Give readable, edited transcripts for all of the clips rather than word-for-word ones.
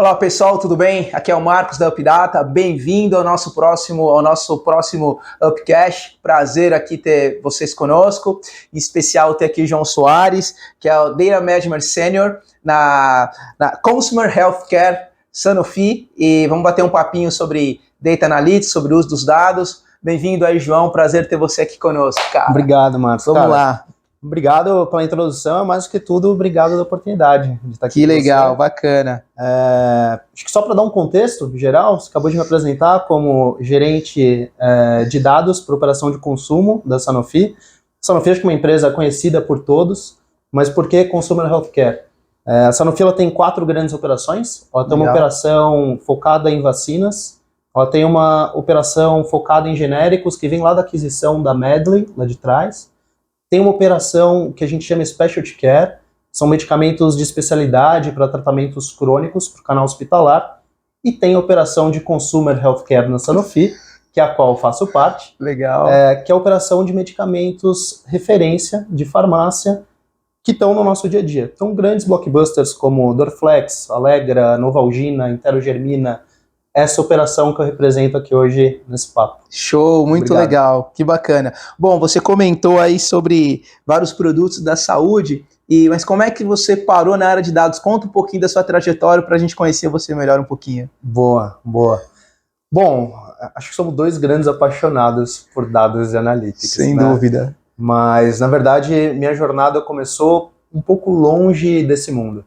Olá pessoal, tudo bem? Aqui é o Marcos da UpData, bem-vindo ao nosso próximo Upcast. Prazer aqui ter vocês conosco, em especial ter aqui o João Soares, que é o Data Management Senior na Consumer Healthcare Sanofi, e vamos bater um papinho sobre Data Analytics, sobre o uso dos dados. Bem-vindo aí, João, prazer ter você aqui conosco, cara. Obrigado, Marcos. Vamos lá. Obrigado pela introdução, mais do que tudo, obrigado pela oportunidade de estar aqui. Que legal, bacana. Acho que só para dar um contexto geral, você acabou de me apresentar como gerente de dados para operação de consumo da Sanofi. Sanofi acho que é uma empresa conhecida por todos, mas por que Consumer Healthcare? A Sanofi ela tem 4 grandes operações. Ela tem uma operação focada em vacinas, ela tem uma operação focada em genéricos, que vem lá da aquisição da Medley, lá de trás. Tem uma operação que a gente chama Specialty Care, são medicamentos de especialidade para tratamentos crônicos para o canal hospitalar, e tem a operação de Consumer Healthcare na Sanofi, que é a qual eu faço parte. Legal. Que é a operação de medicamentos referência de farmácia que estão no nosso dia a dia. Então, grandes blockbusters como Dorflex, Allegra, Novalgina, Interogermina, essa operação que eu represento aqui hoje nesse papo. Show, muito Obrigado. Legal, que bacana. Bom, você comentou aí sobre vários produtos da saúde, mas como é que você parou na área de dados? Conta um pouquinho da sua trajetória para a gente conhecer você melhor um pouquinho. Boa. Bom, acho que somos 2 grandes apaixonados por dados e analytics. Sem dúvida. Mas, na verdade, minha jornada começou um pouco longe desse mundo.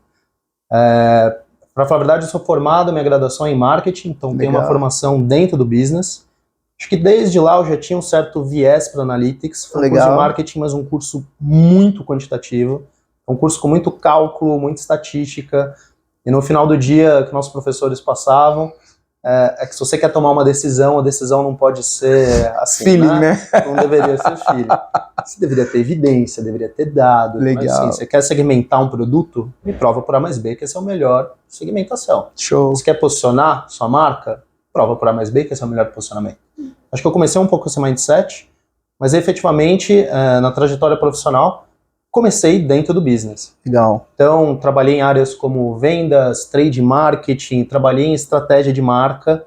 Para falar a verdade, eu sou formado, minha graduação é em marketing, então tenho uma formação dentro do business. Acho que desde lá eu já tinha um certo viés para analytics. Foi um curso de marketing, mas um curso muito quantitativo. Um curso com muito cálculo, muita estatística. E no final do dia, que nossos professores passavam, é que se você quer tomar uma decisão, a decisão não pode ser assim, feeling, né? Não deveria ser feeling. Você deveria ter evidência, deveria ter dados. Legal. Mas assim, você quer segmentar um produto, me prova por A mais B que essa é a melhor segmentação. Show. Você quer posicionar sua marca, prova por A mais B que esse é o melhor posicionamento. Acho que eu comecei um pouco esse mindset, mas efetivamente, na trajetória profissional, comecei dentro do business. Legal. Então, trabalhei em áreas como vendas, trade marketing, trabalhei em estratégia de marca,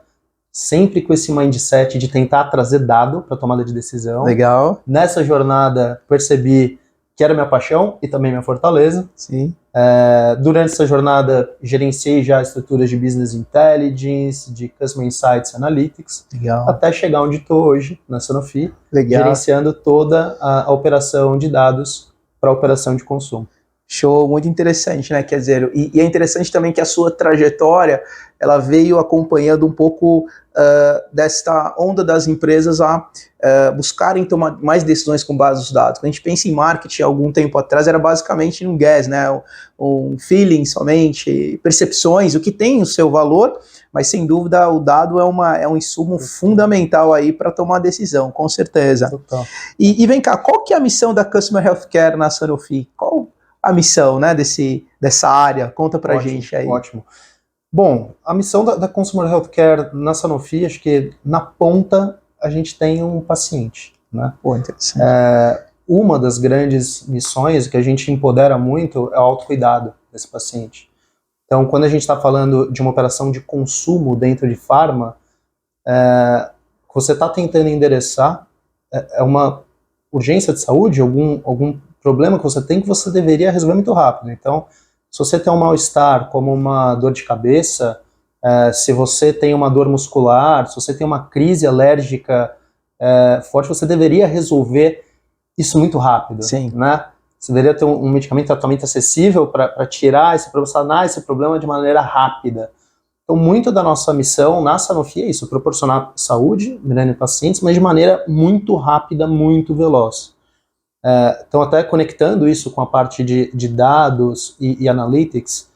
sempre com esse mindset de tentar trazer dado para tomada de decisão. Legal. Nessa jornada, percebi que era minha paixão e também minha fortaleza. Sim. Durante essa jornada, gerenciei já estruturas de Business Intelligence, de Customer Insights Analytics, Legal. até chegar onde estou hoje, na Sanofi, Legal. gerenciando toda a operação de dados para a operação de consumo. Show, muito interessante, né? Quer dizer, e é interessante também que a sua trajetória, ela veio acompanhando um pouco desta onda das empresas a buscarem tomar mais decisões com base nos dados. Quando a gente pensa em marketing, algum tempo atrás, era basicamente um guess, né? Um feeling somente, percepções, o que tem o seu valor, mas sem dúvida o dado é um insumo fundamental aí para tomar decisão, com certeza. Total. E vem cá, qual que é a missão da Customer Healthcare na Sanofi? Qual a missão, né, dessa área? Conta pra gente aí. Ótimo. Bom, a missão da Consumer Healthcare na Sanofi, acho que na ponta a gente tem um paciente, né? Pô, interessante. Uma das grandes missões que a gente empodera muito é o autocuidado desse paciente. Então, quando a gente está falando de uma operação de consumo dentro de farma, você está tentando endereçar uma urgência de saúde, algum problema que você deveria resolver muito rápido. Então, se você tem um mal-estar, como uma dor de cabeça, se você tem uma dor muscular, se você tem uma crise alérgica forte, você deveria resolver isso muito rápido. Sim. Né? Você deveria ter um medicamento de tratamento acessível para tirar esse problema, sanar esse problema de maneira rápida. Então, muito da nossa missão na Sanofi é isso, proporcionar saúde, melhorando pacientes, mas de maneira muito rápida, muito veloz. Então, até conectando isso com a parte de dados e analytics,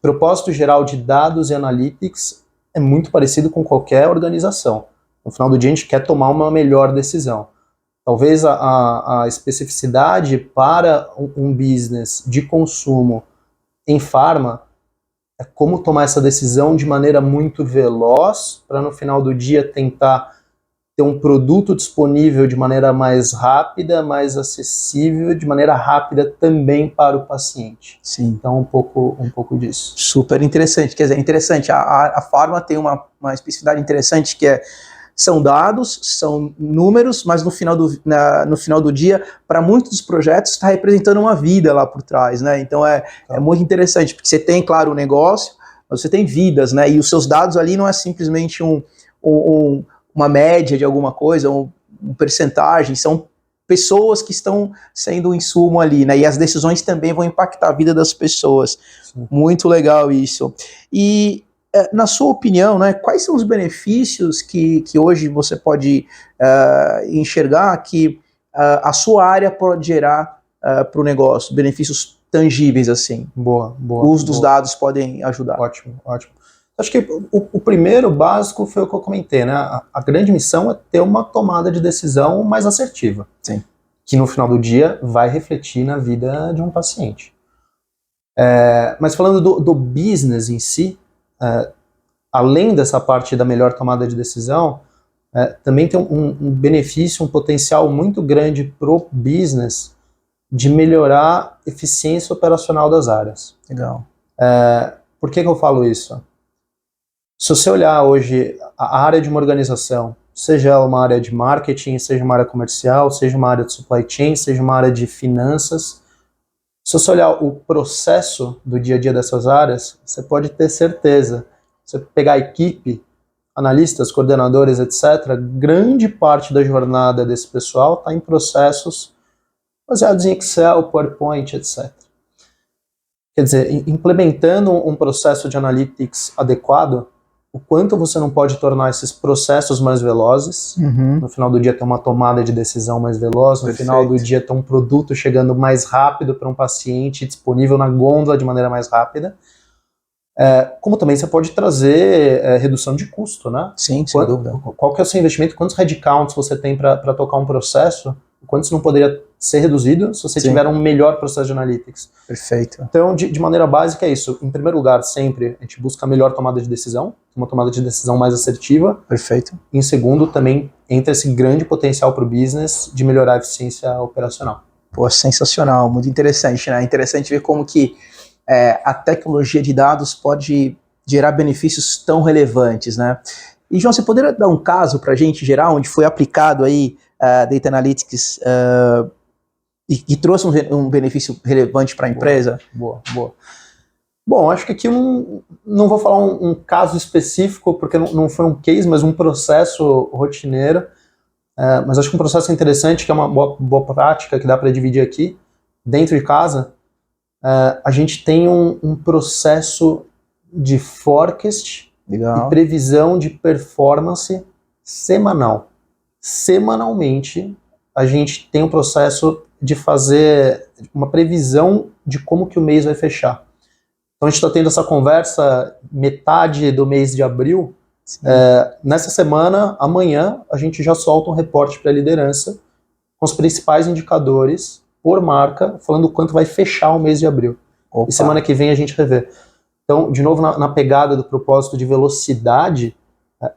propósito geral de dados e analytics é muito parecido com qualquer organização. No final do dia, a gente quer tomar uma melhor decisão. Talvez a especificidade para um business de consumo em farma é como tomar essa decisão de maneira muito veloz para no final do dia tentar ter um produto disponível de maneira mais rápida, mais acessível, de maneira rápida também para o paciente. Sim. Então, um pouco disso. Super interessante. Quer dizer, interessante. A Pharma tem uma especificidade interessante que são dados, são números, mas no final do dia, para muitos dos projetos, está representando uma vida lá por trás, né? Então é muito interessante, porque você tem, claro, o negócio, mas você tem vidas, né? E os seus dados ali não é simplesmente uma média de alguma coisa, um percentagem, são pessoas que estão sendo um insumo ali, né? E as decisões também vão impactar a vida das pessoas. Sim. Muito legal isso. E, na sua opinião, né, quais são os benefícios que hoje você pode enxergar que a sua área pode gerar para o negócio? Benefícios tangíveis, assim. Boa. O uso dos dados podem ajudar. Ótimo. Acho que o primeiro básico foi o que eu comentei, né? A grande missão é ter uma tomada de decisão mais assertiva. Sim. Que no final do dia vai refletir na vida de um paciente. Mas falando do business em si, além dessa parte da melhor tomada de decisão, também tem um benefício, um potencial muito grande pro business de melhorar a eficiência operacional das áreas. Legal. Por que eu falo isso? Se você olhar hoje a área de uma organização, seja ela uma área de marketing, seja uma área comercial, seja uma área de supply chain, seja uma área de finanças, se você olhar o processo do dia a dia dessas áreas, você pode ter certeza. Você pegar a equipe, analistas, coordenadores, etc., grande parte da jornada desse pessoal está em processos baseados em Excel, PowerPoint, etc. Quer dizer, implementando um processo de analytics adequado, o quanto você não pode tornar esses processos mais velozes, no final do dia ter uma tomada de decisão mais veloz, no final do dia ter um produto chegando mais rápido para um paciente, disponível na gôndola de maneira mais rápida, como também você pode trazer redução de custo, né? Sim, sem dúvida. Qual que é o seu investimento, quantos headcounts você tem para tocar um processo, quanto isso não poderia ser reduzido se você tiver um melhor processo de analytics. Perfeito. Então, de maneira básica é isso. Em primeiro lugar, sempre a gente busca a melhor tomada de decisão, uma tomada de decisão mais assertiva. Perfeito. Em segundo, também entra esse grande potencial para o business de melhorar a eficiência operacional. Pô, sensacional, muito interessante, né? Interessante ver como que a tecnologia de dados pode gerar benefícios tão relevantes, né? E, João, você poderia dar um caso para a gente geral, onde foi aplicado aí Data Analytics e trouxe um benefício relevante para a empresa? Boa. Bom, acho que aqui eu não vou falar um caso específico, porque não foi um case, mas um processo rotineiro. Mas acho que um processo interessante, que é uma boa prática que dá para dividir aqui, dentro de casa, a gente tem um processo de forecast Legal. e previsão de performance semanal. Semanalmente, a gente tem um processo de fazer uma previsão de como que o mês vai fechar. Então a gente está tendo essa conversa metade do mês de abril. Nessa semana, amanhã, a gente já solta um reporte para a liderança com os principais indicadores por marca, falando quanto vai fechar o mês de abril. Opa. E semana que vem a gente revê. Então, de novo, na pegada do propósito de velocidade,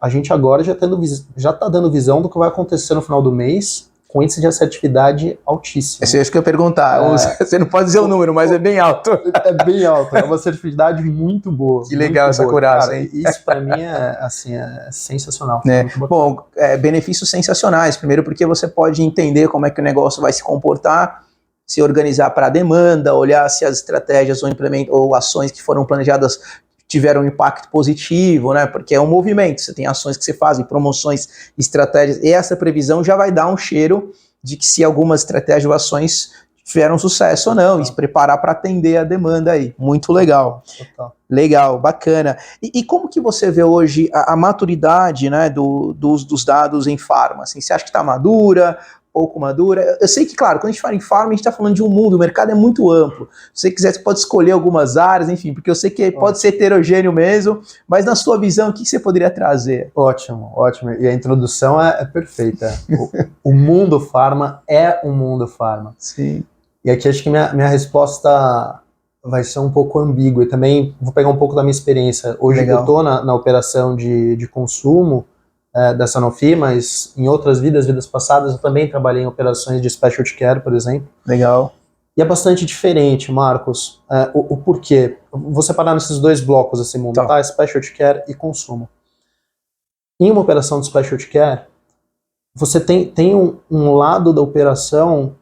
a gente agora já está dando visão do que vai acontecer no final do mês, com índice de assertividade altíssimo. É isso que eu ia perguntar. Você não pode dizer o número, mas é bem alto. É bem alto, é uma assertividade muito boa. Que legal essa coragem. Cara, isso para mim é sensacional. Bom, benefícios sensacionais. Primeiro porque você pode entender como é que o negócio vai se comportar, se organizar para a demanda, olhar se as estratégias ou ações que foram planejadas tiveram um impacto positivo, né? Porque é um movimento, você tem ações que você faz, promoções, estratégias, e essa previsão já vai dar um cheiro de que se algumas estratégias ou ações tiveram sucesso ou não, e se preparar para atender a demanda aí. Muito legal. Total. Legal, bacana. E como que você vê hoje a maturidade, né, dos dados em farma? Assim, você acha que está madura? Pouco madura? Eu sei que, claro, quando a gente fala em farma, a gente está falando de um mundo, o mercado é muito amplo. Se você quiser, você pode escolher algumas áreas, enfim, porque eu sei que pode ser heterogêneo mesmo, mas na sua visão, o que você poderia trazer? Ótimo. E a introdução é perfeita. O mundo farma é um mundo farma. Sim. E aqui acho que minha resposta vai ser um pouco ambígua, e também vou pegar um pouco da minha experiência. Hoje eu estou na operação de consumo, da Sanofi, mas em outras vidas passadas, eu também trabalhei em operações de specialty care, por exemplo. Legal. E é bastante diferente, Marcos, o porquê. Vou separar nesses dois blocos esse mundo, tá? Specialty care e consumo. Em uma operação de specialty care, você tem um lado da operação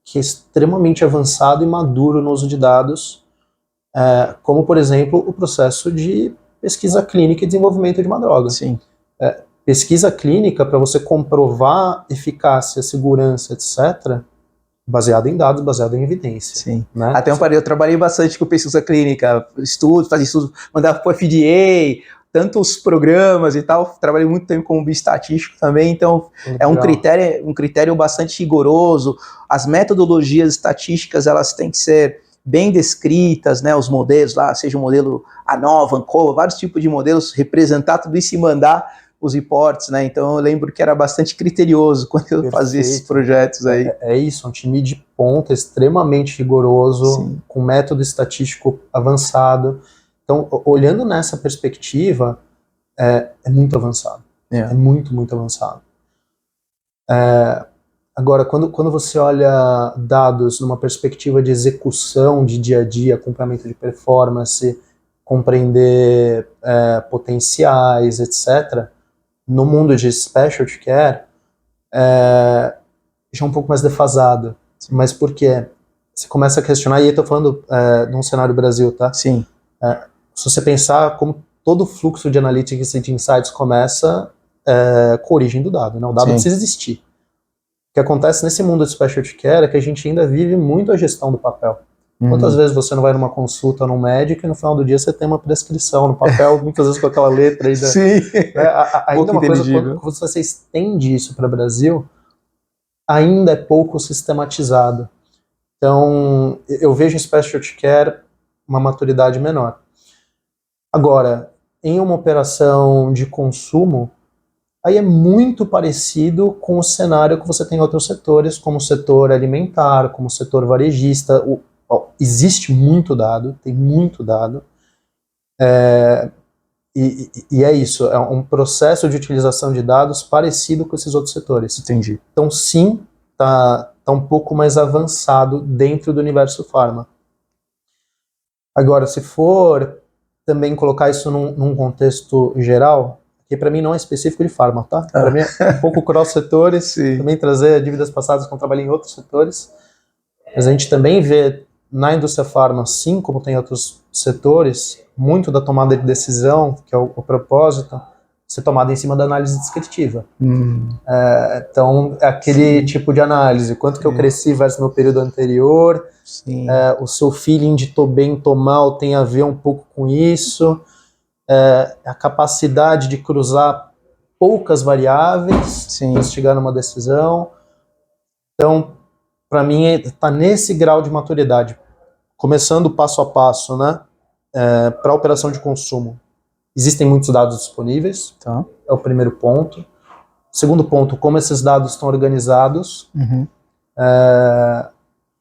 que é extremamente avançado e maduro no uso de dados, como, por exemplo, o processo de pesquisa clínica e desenvolvimento de uma droga. Sim. Pesquisa clínica, para você comprovar eficácia, segurança, etc., baseado em dados, baseado em evidência. Sim. Né? Até eu trabalhei bastante com pesquisa clínica, fazia estudo, mandava para o FDA, tantos programas e tal, trabalhei muito tempo como bioestatístico também, então é um critério bastante rigoroso, as metodologias estatísticas, elas têm que ser bem descritas, né, os modelos lá, seja o modelo ANOVA, ANCOVA, vários tipos de modelos, representar tudo isso e mandar os reports, né, então eu lembro que era bastante criterioso quando eu fazia esses projetos aí. É isso, um time de ponta extremamente rigoroso, Sim. com método estatístico avançado. Então, olhando nessa perspectiva, é muito avançado. É muito, muito avançado. Agora, quando você olha dados numa perspectiva de execução de dia a dia, acompanhamento de performance, compreender potenciais, etc., no mundo de specialty care, já é um pouco mais defasado. Sim. Mas por quê? Você começa a questionar, e aí eu estou falando de um cenário Brasil, tá? Sim. Se você pensar como todo o fluxo de analytics e de insights começa com a origem do dado, né? O dado precisa existir. O que acontece nesse mundo de specialty care é que a gente ainda vive muito a gestão do papel. Quantas vezes você não vai numa consulta num médico e no final do dia você tem uma prescrição no papel, muitas vezes com aquela letra aí. Sim. Ainda uma coisa, quando você estende isso para o Brasil, ainda é pouco sistematizado. Então, eu vejo em specialty care uma maturidade menor. Agora, em uma operação de consumo, aí é muito parecido com o cenário que você tem em outros setores, como o setor alimentar, como o setor varejista. Existe muito dado, tem muito dado, e é isso, é um processo de utilização de dados parecido com esses outros setores. Entendi. Então, sim, tá um pouco mais avançado dentro do universo farma. Agora, se for também colocar isso num contexto geral, que para mim não é específico de farma, tá? Para mim é um pouco cross-setores, também trazer dívidas passadas com trabalho em outros setores, mas a gente também vê na indústria farma, assim como tem outros setores, muito da tomada de decisão, que é o propósito, ser tomada em cima da análise descritiva. Então, é aquele tipo de análise, quanto que eu cresci versus meu período anterior, o seu feeling de tô bem, tô mal, tem a ver um pouco com isso, a capacidade de cruzar poucas variáveis para chegar numa decisão. Então, para mim, está nesse grau de maturidade, começando passo a passo, né, para a operação de consumo. Existem muitos dados disponíveis, é o primeiro ponto. Segundo ponto, como esses dados estão organizados.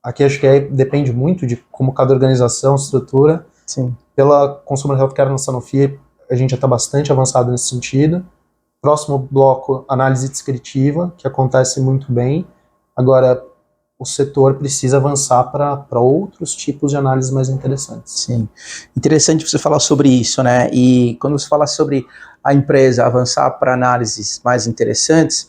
Aqui acho que depende muito de como cada organização estrutura. Sim. Pela Consumer Healthcare na Sanofi, a gente já está bastante avançado nesse sentido. Próximo bloco, análise descritiva, que acontece muito bem. Agora, o setor precisa avançar para outros tipos de análises mais interessantes. Sim, interessante você falar sobre isso, né? E quando você fala sobre a empresa avançar para análises mais interessantes,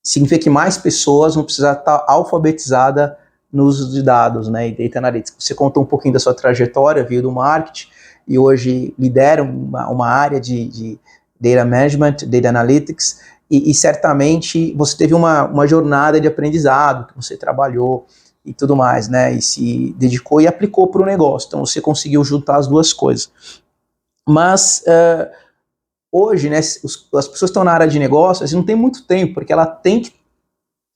significa que mais pessoas vão precisar estar alfabetizadas no uso de dados, né? E Data Analytics. Você contou um pouquinho da sua trajetória, veio do marketing, e hoje lidera uma área de Data Management, Data Analytics, e certamente você teve uma jornada de aprendizado, que você trabalhou e tudo mais, né, e se dedicou e aplicou para o negócio, então você conseguiu juntar as duas coisas. Mas hoje, né, as pessoas que estão na área de negócio, assim, não tem muito tempo, porque ela tem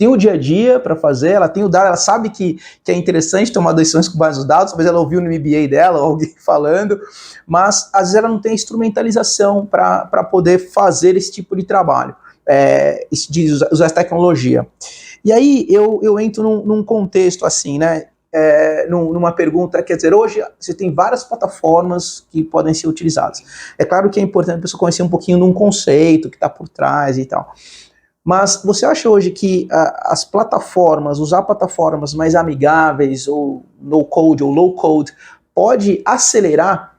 o dia a dia para fazer, ela tem o dado, ela sabe que é interessante tomar decisões com base nos dados, talvez ela ouviu no MBA dela, ou alguém falando, mas às vezes ela não tem instrumentalização para poder fazer esse tipo de trabalho. De usar tecnologia. E aí eu entro num contexto assim, né? numa pergunta, quer dizer, hoje você tem várias plataformas que podem ser utilizadas. É claro que é importante a pessoa conhecer um pouquinho de um conceito que está por trás e tal. Mas você acha hoje que as plataformas, usar plataformas mais amigáveis, ou no-code ou low-code, pode acelerar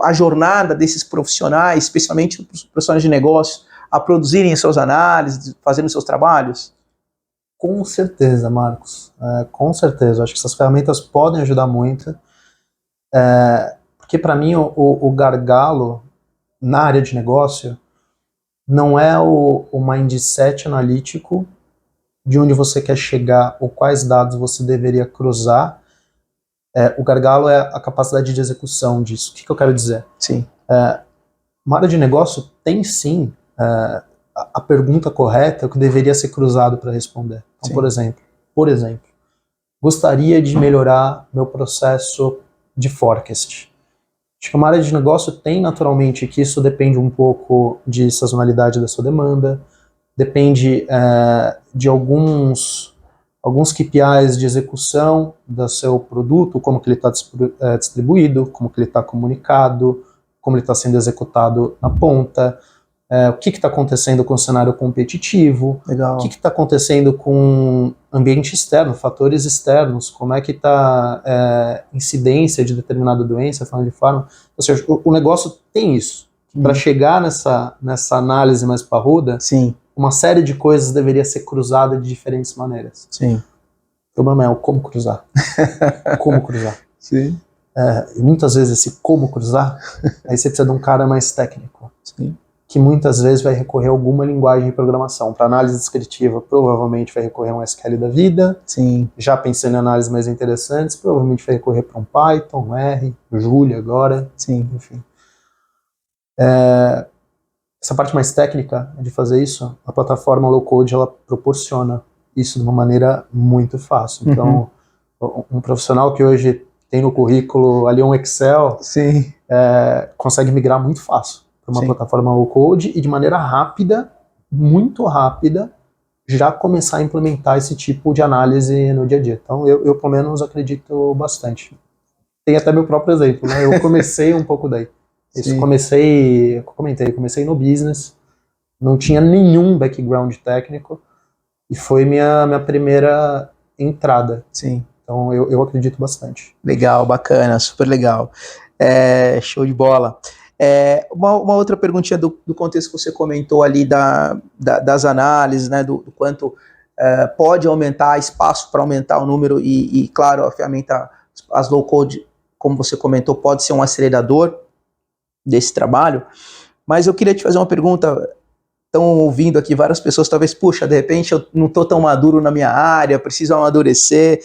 a jornada desses profissionais, especialmente os profissionais de negócio, a produzirem suas análises, fazerem seus trabalhos? Com certeza, Marcos. Com certeza. Acho que essas ferramentas podem ajudar muito. Porque, para mim, o gargalo na área de negócio não é o mindset analítico de onde você quer chegar ou quais dados você deveria cruzar. O gargalo é a capacidade de execução disso. O que eu quero dizer? Sim. Uma área de negócio tem, sim, a pergunta correta, o que deveria ser cruzado para responder. Então, por exemplo, gostaria de melhorar meu processo de forecast. Acho que uma área de negócio tem naturalmente que isso depende um pouco de sazonalidade da sua demanda, depende de alguns KPIs de execução do seu produto, como que ele está distribuído, como que ele está comunicado, como ele está sendo executado na ponta, o que está acontecendo com o cenário competitivo, Legal. o que está acontecendo com o ambiente externo, fatores externos, como é que está a incidência de determinada doença, falando de forma. Ou seja, o negócio tem isso. Para chegar nessa análise mais parruda, sim, uma série de coisas deveria ser cruzada de diferentes maneiras. sim. O problema é o como cruzar. Como cruzar. Sim. E muitas vezes esse como cruzar, aí você precisa de um cara mais técnico. Sim. Que muitas vezes vai recorrer a alguma linguagem de programação. Para análise descritiva, provavelmente vai recorrer a um SQL da vida. Sim. Já pensando em análises mais interessantes, provavelmente vai recorrer para um Python, um R, Julia agora. Sim. Enfim. Essa parte mais técnica de fazer isso, a plataforma low-code, ela proporciona isso de uma maneira muito fácil. Então, um profissional que hoje tem no currículo ali um Excel, sim, consegue migrar muito fácil para uma plataforma low-code e de maneira rápida, muito rápida, já começar a implementar esse tipo de análise no dia a dia. Então, eu pelo menos acredito bastante. Tem até meu próprio exemplo, né? Eu comecei um pouco daí. Comecei no business, não tinha nenhum background técnico e foi minha primeira entrada. Sim. Então eu acredito bastante. Legal, bacana, super legal. Show de bola. Uma outra perguntinha do contexto que você comentou ali das análises, né, do quanto pode aumentar, espaço para aumentar o número e, claro, a ferramenta, as low-code, como você comentou, pode ser um acelerador desse trabalho, mas eu queria te fazer uma pergunta. Estão ouvindo aqui várias pessoas, talvez, puxa, de repente eu não estou tão maduro na minha área, preciso amadurecer,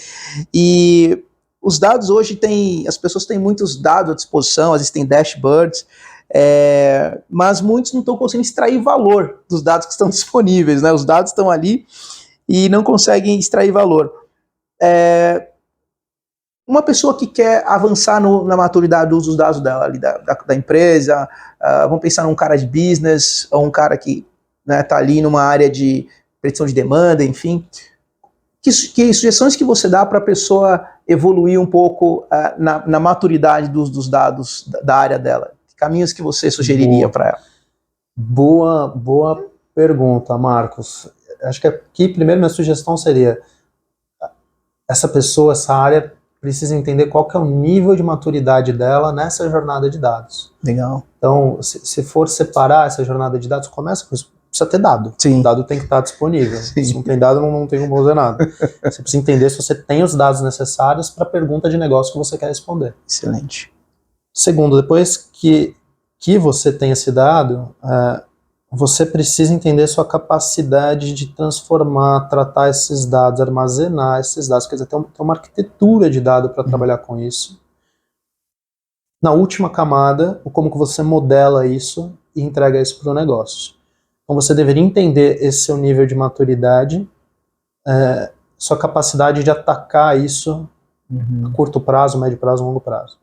e os dados hoje as pessoas têm muitos dados à disposição, existem dashboards, mas muitos não estão conseguindo extrair valor dos dados que estão disponíveis, né? Os dados estão ali e não conseguem extrair valor. Uma pessoa que quer avançar na maturidade do uso dos dados dela, ali da empresa, vamos pensar num cara de business, ou um cara que está ali numa área de predição de demanda, enfim. Que sugestões que você dá para a pessoa evoluir um pouco na maturidade dos dados da área dela? Que caminhos que você sugeriria para ela? Boa pergunta, Marcos. Acho que aqui, primeiro, minha sugestão seria essa pessoa, essa área, precisa entender qual que é o nível de maturidade dela nessa jornada de dados. Legal. Então, se for separar essa jornada de dados, começa com isso. Precisa ter dado. Sim. O dado tem que estar disponível. Sim. Se não tem dado, não tem como fazer nada. Você precisa entender se você tem os dados necessários para a pergunta de negócio que você quer responder. Excelente. Segundo, depois que você tem esse dado, você precisa entender sua capacidade de transformar, tratar esses dados, armazenar esses dados. Quer dizer, tem uma arquitetura de dado para trabalhar com isso. Na última camada, como que você modela isso e entrega isso para o negócio. Então você deveria entender esse seu nível de maturidade, sua capacidade de atacar isso a curto prazo, médio prazo, longo prazo.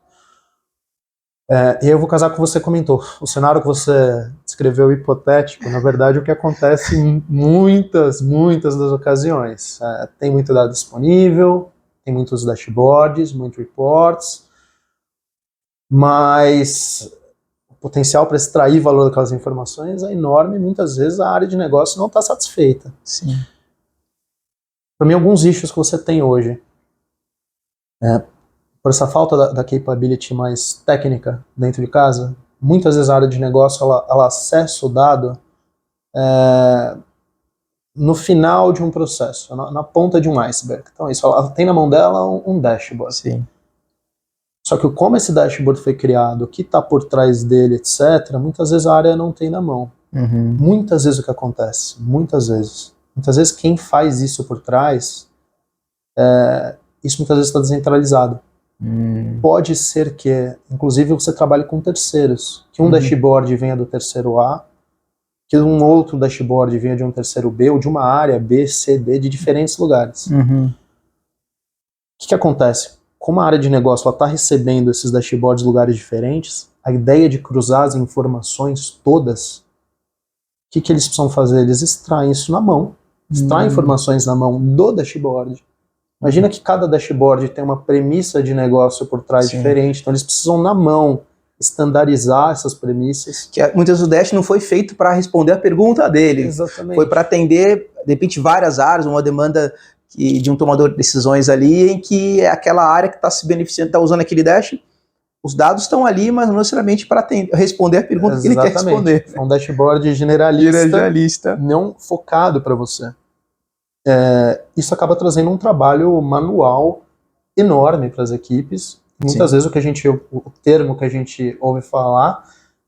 E aí eu vou casar com o que você comentou. O cenário que você descreveu hipotético, na verdade, é o que acontece em muitas das ocasiões. Tem muito dado disponível, tem muitos dashboards, muitos reports, mas o potencial para extrair valor daquelas informações é enorme e muitas vezes a área de negócio não está satisfeita. Sim. Para mim, alguns issues que você tem hoje, por essa falta da capability mais técnica dentro de casa, muitas vezes a área de negócio ela acessa o dado no final de um processo, na ponta de um iceberg. Então é isso, ela tem na mão dela um dashboard. Sim. Só que como esse dashboard foi criado, o que está por trás dele, etc., muitas vezes a área não tem na mão. Uhum. Muitas vezes o que acontece, muitas vezes quem faz isso por trás, isso muitas vezes está descentralizado. Pode ser que, inclusive, você trabalhe com terceiros, que um dashboard venha do terceiro A, que um outro dashboard venha de um terceiro B, ou de uma área B, C, D, de diferentes lugares. O que acontece? Como a área de negócio está recebendo esses dashboards de lugares diferentes, a ideia de cruzar as informações todas, o que eles precisam fazer? Eles extraem isso na mão, extraem informações na mão do dashboard. Imagina que cada dashboard tem uma premissa de negócio por trás diferente, então eles precisam na mão estandarizar essas premissas. Que muitas vezes o Dash não foi feito para responder a pergunta dele. Exatamente. Foi para atender, de repente, várias áreas, uma demanda de um tomador de decisões ali, em que é aquela área que está se beneficiando, está usando aquele Dash, os dados estão ali, mas não necessariamente para responder a pergunta que ele quer responder. É um dashboard generalista. Não focado para você. Isso acaba trazendo um trabalho manual enorme para as equipes. Muitas vezes o termo que a gente ouve falar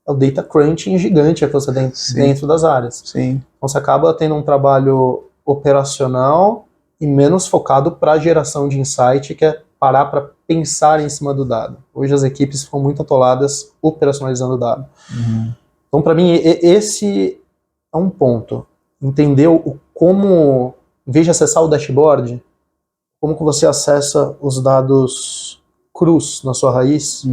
é o data crunching gigante que você tem dentro das áreas. Sim. Então você acaba tendo um trabalho operacional e menos focado para a geração de insight, que é parar para pensar em cima do dado. Hoje as equipes ficam muito atoladas operacionalizando o dado. Então, para mim, esse é um ponto. Entender como, em vez de acessar o dashboard, como que você acessa os dados crus na sua raiz,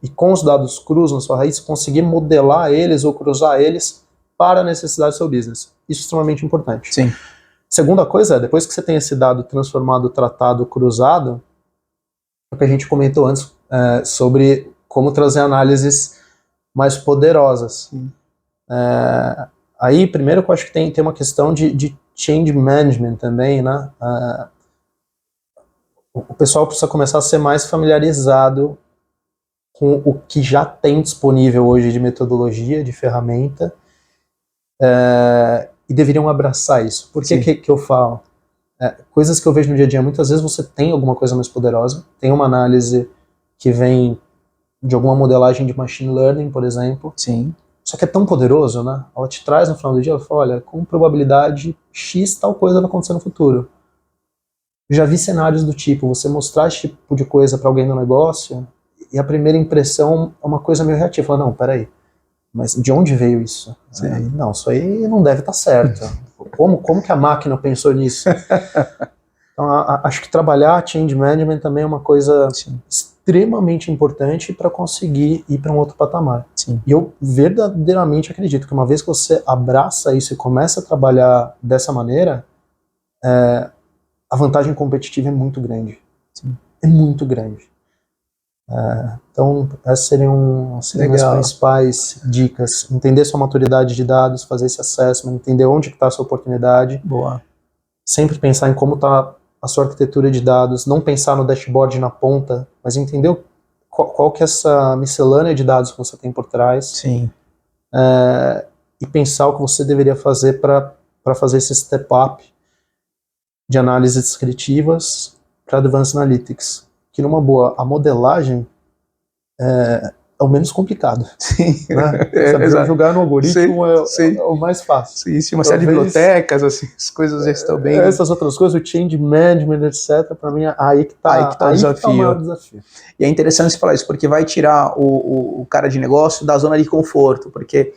e com os dados crus na sua raiz, conseguir modelar eles ou cruzar eles para a necessidade do seu business. Isso é extremamente importante. Sim. Segunda coisa depois que você tem esse dado transformado, tratado, cruzado, é o que a gente comentou antes sobre como trazer análises mais poderosas. Aí, primeiro, eu acho que tem uma questão de change management também, né? O pessoal precisa começar a ser mais familiarizado com o que já tem disponível hoje de metodologia, de ferramenta, e deveriam abraçar isso. Por que eu falo? Coisas que eu vejo no dia a dia, muitas vezes você tem alguma coisa mais poderosa, tem uma análise que vem de alguma modelagem de machine learning, por exemplo. Sim. Só que é tão poderoso, né? Ela te traz no final do dia, ela fala, olha, com probabilidade X tal coisa vai acontecer no futuro. Já vi cenários do tipo, você mostrar esse tipo de coisa para alguém no negócio e a primeira impressão é uma coisa meio reativa. Fala, não, peraí, mas de onde veio isso? Não, isso aí não deve estar certo. Como que a máquina pensou nisso? Então, acho que trabalhar change management também é uma coisa extremamente importante para conseguir ir para um outro patamar. Sim. E eu verdadeiramente acredito que uma vez que você abraça isso e começa a trabalhar dessa maneira, a vantagem competitiva é muito grande. Sim. É muito grande. Então, essas seriam as principais dicas. Entender sua maturidade de dados, fazer esse assessment, entender onde está a sua oportunidade. Boa. Sempre pensar em como está a sua arquitetura de dados, não pensar no dashboard na ponta, mas entender qual que é essa miscelânea de dados que você tem por trás. Sim. E pensar o que você deveria fazer para fazer esse step up de análises descritivas para Advanced Analytics. Que numa boa, a modelagem é o menos complicado. Sim. Né? Saber jogar no algoritmo é o mais fácil. Sim, uma série de bibliotecas, assim, as coisas já estão bem... Essas outras coisas, o change management, etc., para mim, aí que tá o desafio. Tá o maior desafio. E é interessante você falar isso, porque vai tirar o cara de negócio da zona de conforto, porque...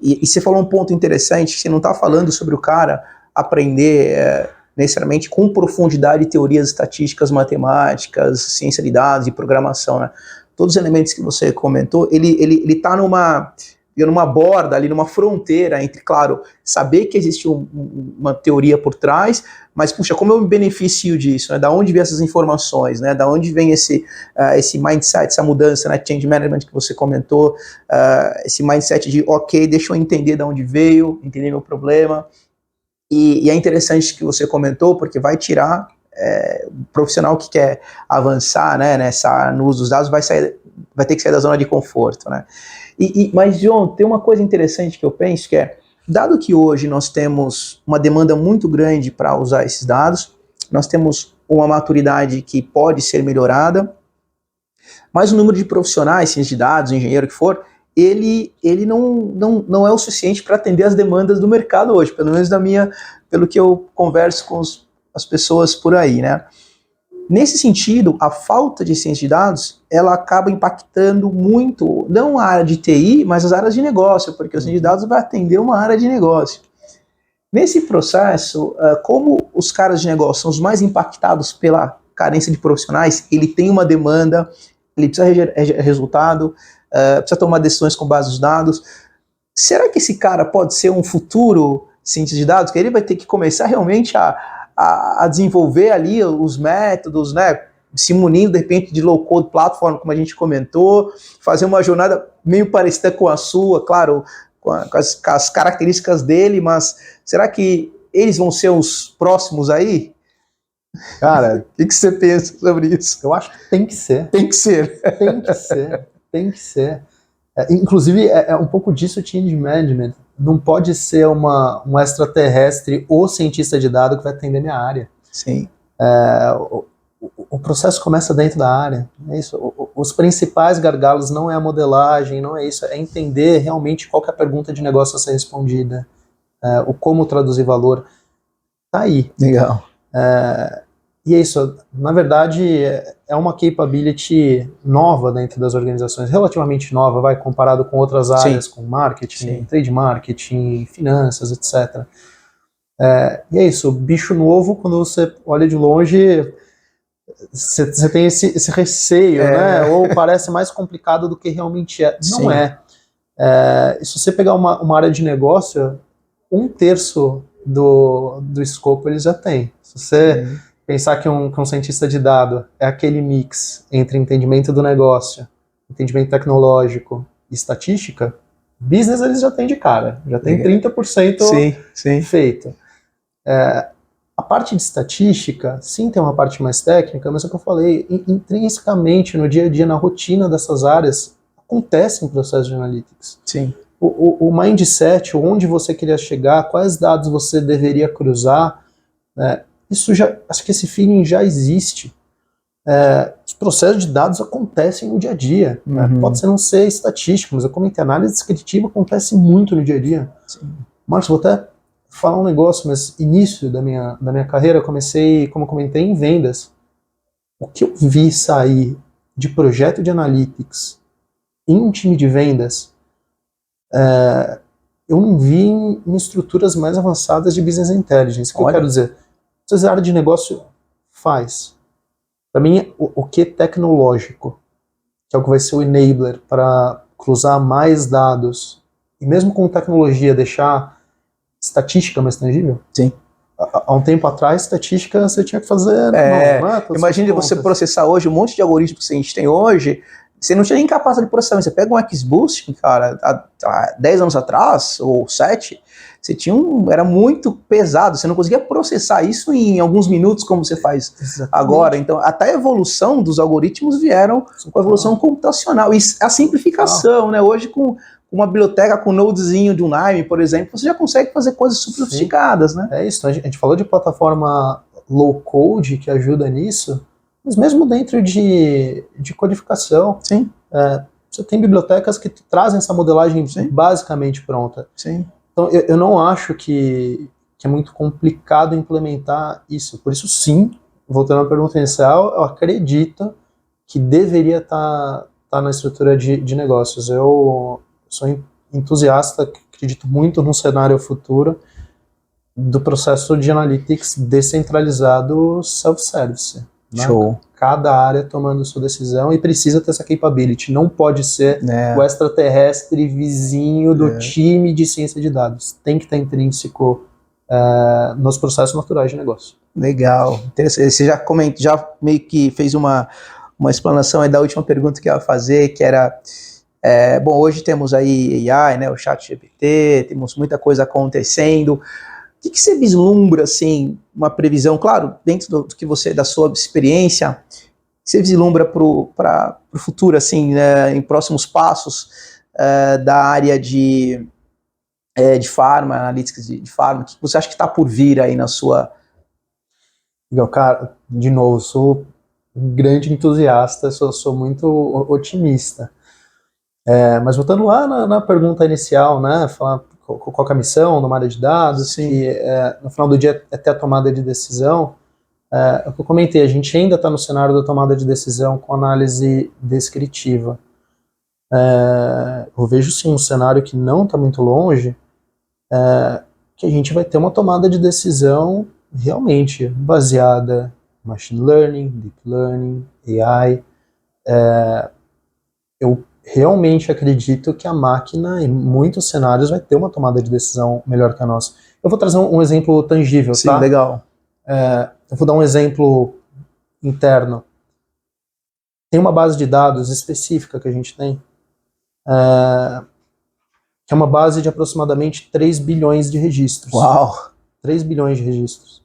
e você falou um ponto interessante, que você não está falando sobre o cara aprender... necessariamente com profundidade teorias estatísticas, matemáticas, ciência de dados e programação, né? Todos os elementos que você comentou, ele tá numa borda, ali numa fronteira entre, claro, saber que existe uma teoria por trás, mas, puxa, como eu me beneficio disso, né? Da onde vem essas informações, né? Da onde vem esse mindset, essa mudança, né? Change management que você comentou, esse mindset de, ok, deixa eu entender de onde veio, entender meu problema. E é interessante que você comentou, porque vai tirar o profissional que quer avançar, né, no uso dos dados, vai ter que sair da zona de conforto, né? Mas, John, tem uma coisa interessante que eu penso, que é, dado que hoje nós temos uma demanda muito grande para usar esses dados, nós temos uma maturidade que pode ser melhorada, mas o número de profissionais, cientista de dados, engenheiro que for, ele não é o suficiente para atender as demandas do mercado hoje, pelo menos pelo que eu converso com as pessoas por aí, né? Nesse sentido, a falta de ciência de dados, ela acaba impactando muito, não a área de TI, mas as áreas de negócio, porque o ciência de dados vai atender uma área de negócio. Nesse processo, como os caras de negócio são os mais impactados pela carência de profissionais, ele tem uma demanda, ele precisa resultado, precisa tomar decisões com base nos dados. Será que esse cara pode ser um futuro cientista de dados, que ele vai ter que começar realmente a desenvolver ali os métodos, né, se munindo de repente de low-code platform, como a gente comentou, fazer uma jornada meio parecida com a sua, claro, com as características dele, mas será que eles vão ser os próximos aí? Cara, o que você pensa sobre isso? Eu acho que tem que ser. Tem que ser. Tem que ser. Tem que ser. Inclusive, é um pouco disso o change management. Não pode ser um extraterrestre ou cientista de dados que vai atender minha área. Sim. O processo começa dentro da área. É isso. Os principais gargalos não é a modelagem, não é isso. É entender realmente qual que é a pergunta de negócio a ser respondida. O como traduzir valor. Tá aí. Legal. E é isso, na verdade, é uma capability nova dentro das organizações, relativamente nova, comparado com outras áreas, com marketing, trade marketing, finanças, etc. E é isso, bicho novo, quando você olha de longe, você tem esse receio, né? Ou parece mais complicado do que realmente é. Não é. Se você pegar uma área de negócio, 1/3 do escopo eles já têm. Se você pensar que um cientista de dado é aquele mix entre entendimento do negócio, entendimento tecnológico e estatística, business eles já têm de cara, já tem 30% feito. A parte de estatística, sim, tem uma parte mais técnica, mas é o que eu falei, intrinsecamente, no dia a dia, na rotina dessas áreas, acontecem processos de analytics. Sim. O mindset, onde você queria chegar, quais dados você deveria cruzar, acho que esse feeling já existe. Os processos de dados acontecem no dia a dia. Pode não ser estatístico, mas eu comentei, análise descritiva acontece muito no dia a dia. Marcos, vou até falar um negócio, mas início da minha carreira, eu comecei, como eu comentei, em vendas. O que eu vi sair de projeto de analytics em um time de vendas, eu não vi em estruturas mais avançadas de business intelligence. O que eu quero dizer? Se a área de negócio faz, para mim, o que é tecnológico, que é o que vai ser o enabler para cruzar mais dados, e mesmo com tecnologia deixar estatística mais tangível? Sim. Há um tempo atrás, estatística você tinha que fazer... Imagine você processar hoje um monte de algoritmos que a gente tem hoje, você não tinha nem capacidade de processamento. Você pega um XBoost, cara, há 10 anos atrás, ou 7, você tinha era muito pesado, você não conseguia processar isso em alguns minutos como você faz agora. Então, até a evolução dos algoritmos vieram com a evolução computacional. E a simplificação, né? Hoje, com uma biblioteca com nodezinho de um Lime, por exemplo, você já consegue fazer coisas super sofisticadas, né? É isso, a gente falou de plataforma low-code que ajuda nisso, mas mesmo dentro de codificação, você tem bibliotecas que trazem essa modelagem basicamente pronta. Sim. Então, eu não acho que é muito complicado implementar isso. Por isso, sim, voltando à pergunta inicial, eu acredito que deveria estar na estrutura de negócios. Eu sou entusiasta, acredito muito num cenário futuro do processo de analytics descentralizado self-service. Show. cada área tomando sua decisão e precisa ter essa capability. Não pode ser o extraterrestre vizinho do time de ciência de dados. Tem que estar intrínseco nos processos naturais de negócio. Legal, interessante. Você já meio que fez uma explanação aí da última pergunta que eu ia fazer, que era, bom, hoje temos aí AI, né, o ChatGPT, temos muita coisa acontecendo. O que você vislumbra, assim, uma previsão, claro, dentro do que você, da sua experiência, você vislumbra para o futuro, assim, né, em próximos passos da área de pharma, analíticas de pharma, o que você acha que está por vir aí na sua... Cara, de novo, sou um grande entusiasta, sou muito otimista. Mas voltando lá na pergunta inicial, né, falar qual é a missão numa área de dados, que no final do dia é ter a tomada de decisão. É o que eu comentei, a gente ainda está no cenário da tomada de decisão com análise descritiva. Eu vejo sim um cenário que não está muito longe, que a gente vai ter uma tomada de decisão realmente baseada em machine learning, deep learning, AI. Eu realmente acredito que a máquina, em muitos cenários, vai ter uma tomada de decisão melhor que a nossa. Eu vou trazer um exemplo tangível, Sim, tá? legal. Eu vou dar um exemplo interno. Tem uma base de dados específica que a gente tem, que é uma base de aproximadamente 3 bilhões de registros. Uau! 3 bilhões de registros.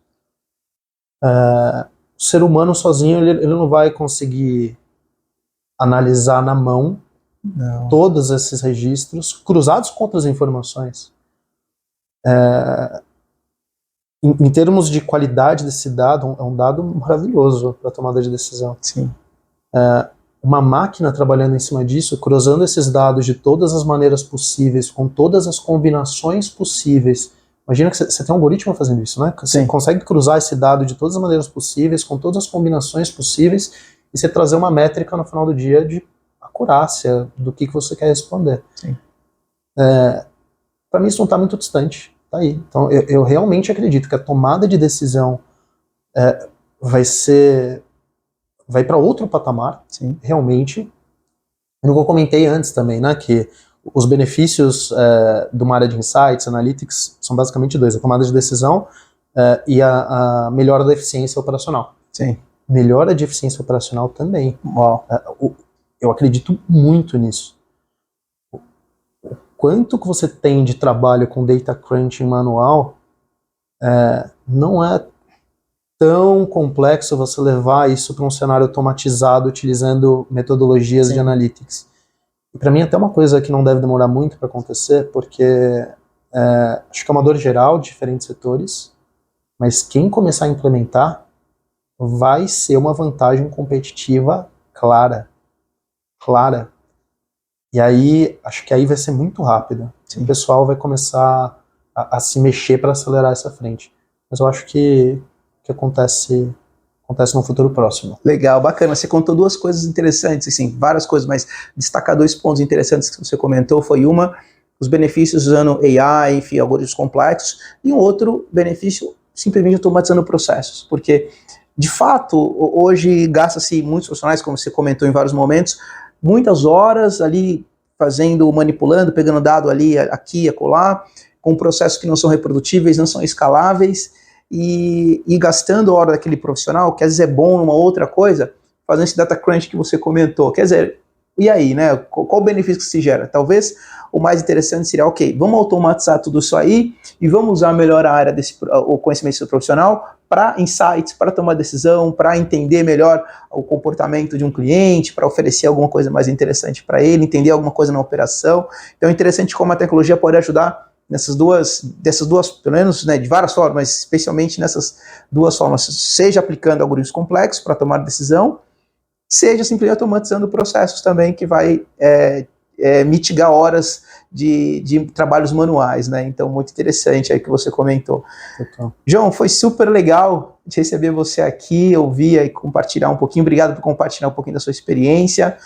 O ser humano sozinho, ele não vai conseguir analisar na mão todos esses registros, cruzados com outras informações. Em termos de qualidade desse dado, é um dado maravilhoso para a tomada de decisão. Sim. Uma máquina trabalhando em cima disso, cruzando esses dados de todas as maneiras possíveis, com todas as combinações possíveis. Imagina que você tem um algoritmo fazendo isso, né? Você consegue cruzar esse dado de todas as maneiras possíveis, com todas as combinações possíveis, e você trazer uma métrica no final do dia de acurácia do que você quer responder. Para mim isso não está muito distante. Tá aí. Então eu realmente acredito que a tomada de decisão vai para outro patamar, realmente. No que eu comentei antes também, né, que os benefícios de uma área de insights, analytics, são basicamente dois: a tomada de decisão e a melhora da eficiência operacional. Sim. Melhora de eficiência operacional também. Uau. Eu acredito muito nisso. O quanto que você tem de trabalho com data crunching manual, não é tão complexo você levar isso para um cenário automatizado utilizando metodologias de analytics. E para mim até uma coisa que não deve demorar muito para acontecer, porque acho que é uma dor geral de diferentes setores, mas quem começar a implementar vai ser uma vantagem competitiva clara. E aí, acho que aí vai ser muito rápido. O pessoal vai começar a se mexer para acelerar essa frente. Mas eu acho que acontece no futuro próximo. Legal, bacana. Você contou duas coisas interessantes, assim, várias coisas, mas destacar 2 pontos interessantes que você comentou. Foi uma, os benefícios usando AI, enfim, algoritmos complexos, e um outro benefício simplesmente automatizando processos, porque de fato, hoje gasta-se muitos profissionais, como você comentou em vários momentos, muitas horas ali fazendo, manipulando, pegando dado ali, aqui e acolá, com processos que não são reprodutíveis, não são escaláveis, e gastando a hora daquele profissional, que às vezes é bom numa outra coisa, fazendo esse data crunch que você comentou. Quer dizer, e aí, né? Qual o benefício que se gera? Talvez o mais interessante seria, ok, vamos automatizar tudo isso aí e vamos usar melhor a área o conhecimento profissional para insights, para tomar decisão, para entender melhor o comportamento de um cliente, para oferecer alguma coisa mais interessante para ele, entender alguma coisa na operação. Então é interessante como a tecnologia pode ajudar dessas duas, pelo menos, né, de várias formas, mas especialmente nessas 2 formas, seja aplicando algoritmos complexos para tomar decisão, seja simplesmente automatizando processos também, que vai mitigar horas de trabalhos manuais, né? Então, muito interessante aí que você comentou. Total. João, foi super legal de receber você aqui, ouvir e compartilhar um pouquinho. Obrigado por compartilhar um pouquinho da sua experiência.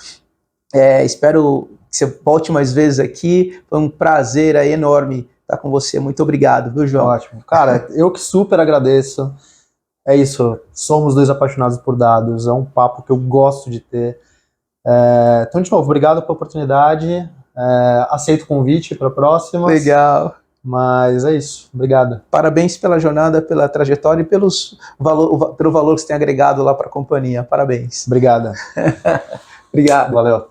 Espero que você volte mais vezes aqui. Foi um prazer aí enorme estar com você. Muito obrigado, viu, João? Ótimo. Cara, eu que super agradeço. é isso, somos dois apaixonados por dados, é um papo que eu gosto de ter. Então, de novo, obrigado pela oportunidade, aceito o convite para próximas. Legal. Mas é isso, obrigado. Parabéns pela jornada, pela trajetória e pelo valor que você tem agregado lá para a companhia. Parabéns. Obrigado. Obrigado. Valeu.